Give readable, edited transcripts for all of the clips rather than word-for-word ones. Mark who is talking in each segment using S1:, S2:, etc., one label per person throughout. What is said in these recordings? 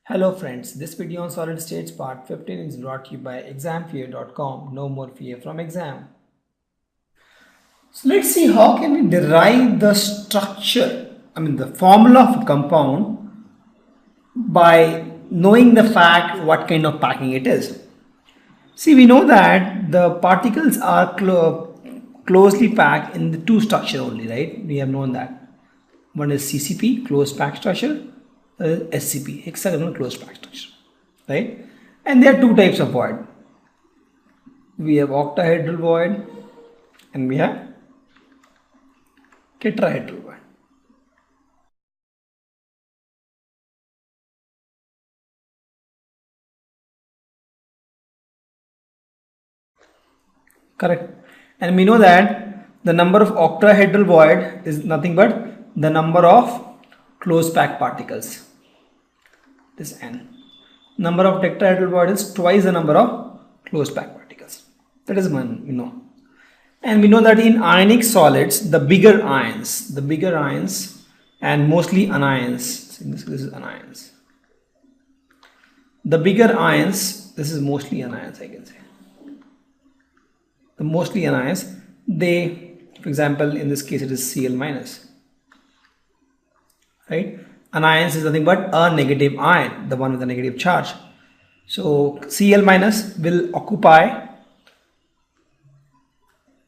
S1: Hello friends, this video on solid states part 15 is brought to you by examfear.com. No more fear from exam. So let's see how can we derive the structure, the formula of a compound by knowing the fact what kind of packing it is. See, we know that the particles are closely packed in the two structure only, right? We have known that. One is CCP, closed packed structure, SCP, hexagonal closed packed structure, right? And there are two types of void. We have octahedral void and we have tetrahedral void. Correct. And we know that the number of octahedral void is nothing but the number of closed packed particles. This n. Number of tetrahedral void is twice the number of closed packed particles. That is one we know. And we know that in ionic solids, the bigger ions and mostly anions, this is anions. The bigger ions, this is mostly anions, I can say. The mostly anions, they, for example, in this case it is Cl minus, right? Anions is nothing but a negative ion, the one with a negative charge. So Cl minus will occupy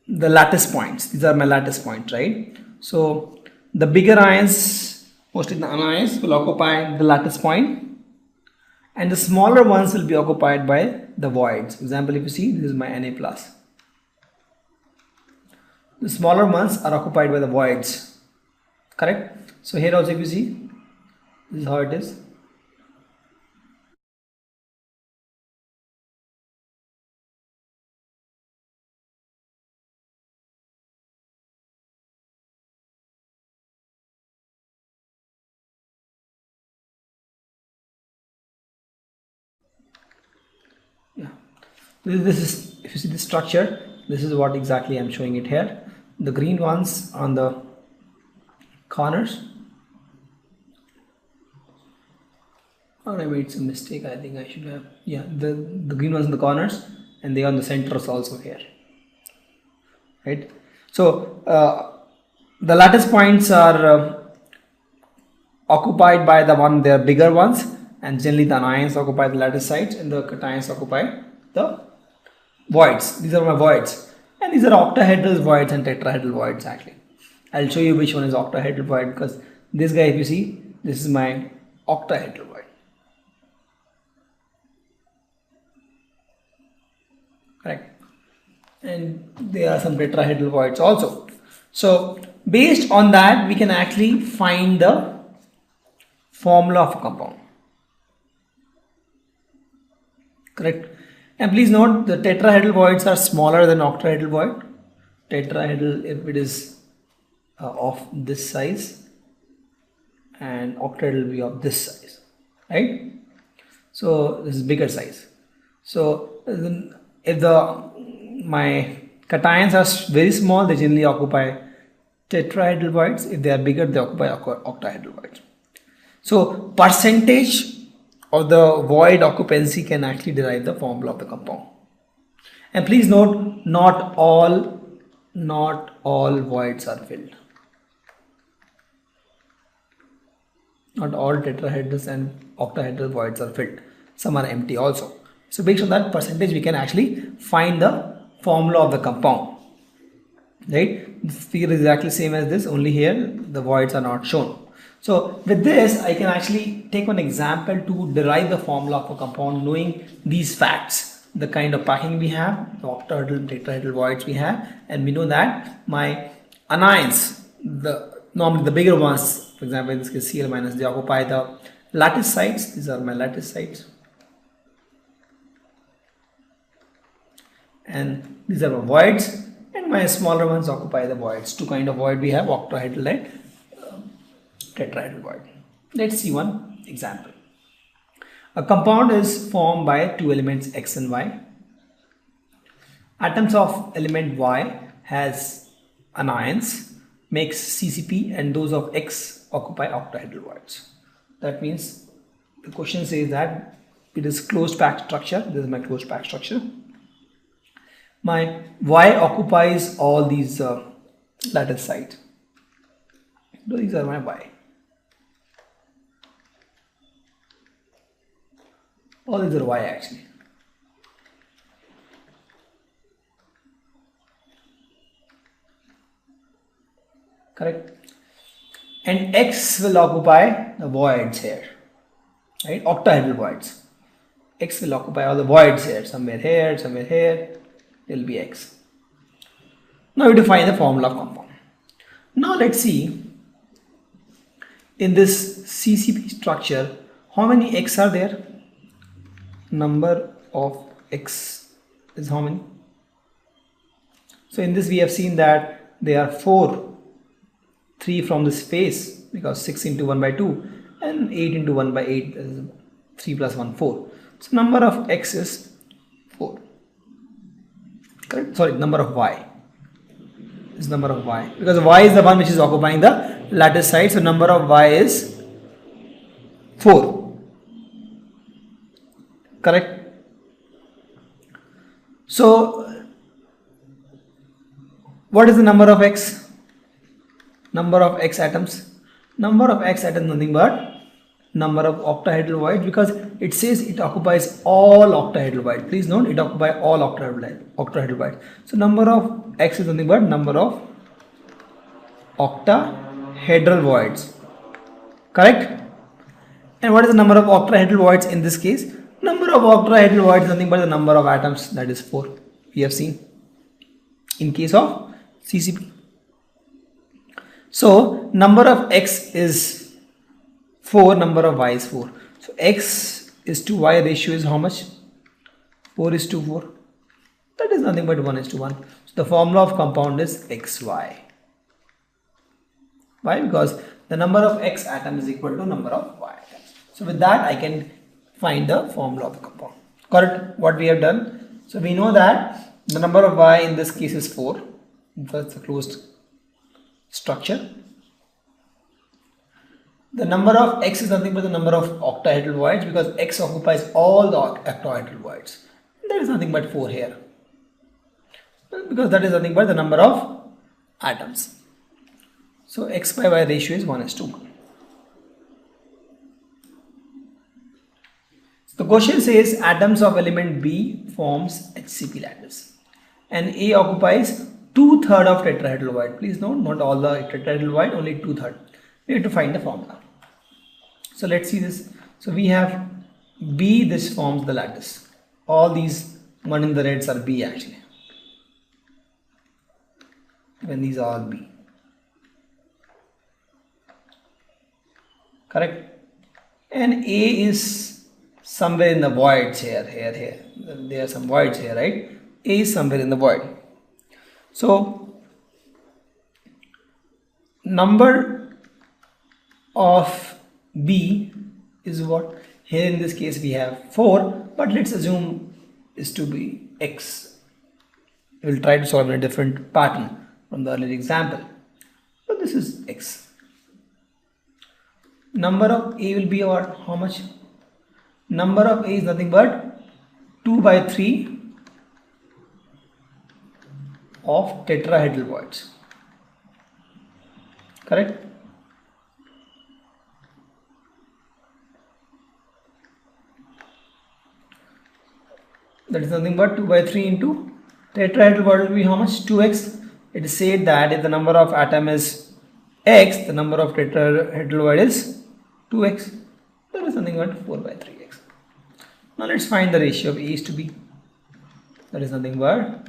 S1: the lattice points. These are my lattice points, right? So the bigger ions, mostly the anions, will occupy the lattice point, and the smaller ones will be occupied by the voids. For example, if you see, this is my Na plus. The smaller ones are occupied by the voids, correct? So here also, if you see, this is how it is. Yeah, this is, if you see the structure, this is what exactly I'm showing it here. The green ones on the corners. Or I made some mistake. I think I should have, yeah, the green ones in the corners, and they are on the centers also here, right? So the lattice points are occupied by the one, they are bigger ones, and generally the anions occupy the lattice sites and the cations occupy the voids. These are my voids, and these are octahedral voids and tetrahedral voids. Actually, I'll show you which one is octahedral void, because this guy, if you see, this is my octahedral void. Correct. And there are some tetrahedral voids also. So based on that, we can actually find the formula of a compound. Correct. And please note, the tetrahedral voids are smaller than octahedral void. Tetrahedral, if it is of this size, and octahedral will be of this size, right? So this is bigger size. So if my cations are very small, they generally occupy tetrahedral voids. If they are bigger, they occupy octahedral voids. So percentage of the void occupancy can actually derive the formula of the compound. And please note, not all voids are filled. Not all tetrahedrals and octahedral voids are filled. Some are empty also. So based on that percentage, we can actually find the formula of the compound, right? This figure is exactly same as this, only here the voids are not shown. So with this, I can actually take one example to derive the formula of a compound, knowing these facts, the kind of packing we have, the octahedral and tetrahedral voids we have, and we know that my anions, normally the bigger ones, for example in this case Cl minus, they occupy the lattice sites. These are my lattice sites, and these are my voids, and my smaller ones occupy the voids. Two kind of void we have, octahedral and tetrahedral void. Let's see one example. A compound is formed by two elements X and Y. Atoms of element Y has anions, makes CCP, and those of X occupy octahedral voids. That means the question says that it is closed packed structure. This is my closed packed structure. My Y occupies all these lattice sites. So these are my Y. All these are Y actually. Correct. And X will occupy the voids here, right? Octahedral voids. X will occupy all the voids here, somewhere here, somewhere here. There will be X. Now we define the formula of compound. Now let's see in this CCP structure how many X are there. Number of X is how many? So in this we have seen that there are 4. 3 from this face, because 6 into 1 by 2 and 8 into 1 by 8 is 3 plus 1 4. So number of X is 4. Correct? Sorry, number of Y is number of Y, because Y is the one which is occupying the lattice side. So number of Y is 4. Correct? So what is the number of X? Number of X atoms. Number of X atoms nothing but number of octahedral voids, because it says it occupies all octahedral voids. Please note, it occupies all octahedral voids. So number of X is nothing but number of octahedral voids. Correct? And what is the number of octahedral voids in this case? Number of octahedral voids is nothing but the number of atoms, that is 4. We have seen in case of CCP. So number of X is 4, number of Y is 4. So X is to Y ratio is how much? 4 is to 4. That is nothing but 1 is to 1. So the formula of compound is XY. Why? Because the number of X atom is equal to number of Y atoms. So with that I can find the formula of the compound. Correct? What we have done. So we know that the number of Y in this case is 4, because it's a closed structure. The number of X is nothing but the number of octahedral voids, because X occupies all the octahedral voids. There is nothing but 4 here, because that is nothing but the number of atoms. So X by Y ratio is 1 is to 1. The question says atoms of element B forms HCP lattice and A occupies 2/3 of tetrahedral void. Please note, not all the tetrahedral void, only 2/3. We have to find the formula. So let's see this. So we have B, this forms the lattice. All these one in the reds are B actually. When these are all B. Correct? And A is somewhere in the voids here. There are some voids here, right? A is somewhere in the void. So number of B is what? Here in this case we have 4, but let's assume is to be X. We will try to solve in a different pattern from the earlier example. So this is X. Number of A will be what? How much? Number of A is nothing but 2/3 of tetrahedral voids. Correct? That is nothing but 2/3 into tetrahedral void will be how much? 2x. It is said that if the number of atom is x, the number of tetrahedral void is 2x. That is nothing but 4/3x. Now let's find the ratio of A is to B. That is nothing but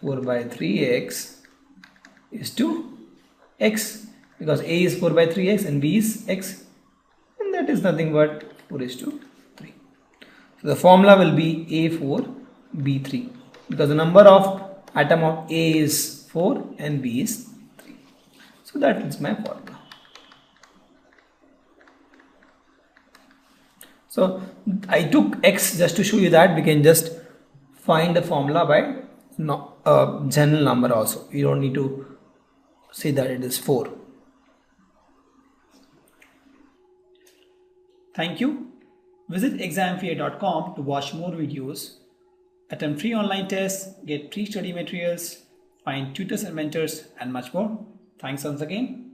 S1: 4/3x is to x, because A is 4/3x and B is x, and that is nothing but 4 is to 3. So the formula will be A4B3, because the number of atom of A is 4 and B is 3. So that is my formula. So I took x just to show you that we can just find the formula by general number also. You don't need to say that it is 4. Thank you.
S2: Visit examfear.com to watch more videos, attempt free online tests, get free study materials, find tutors and mentors, and much more. Thanks once again.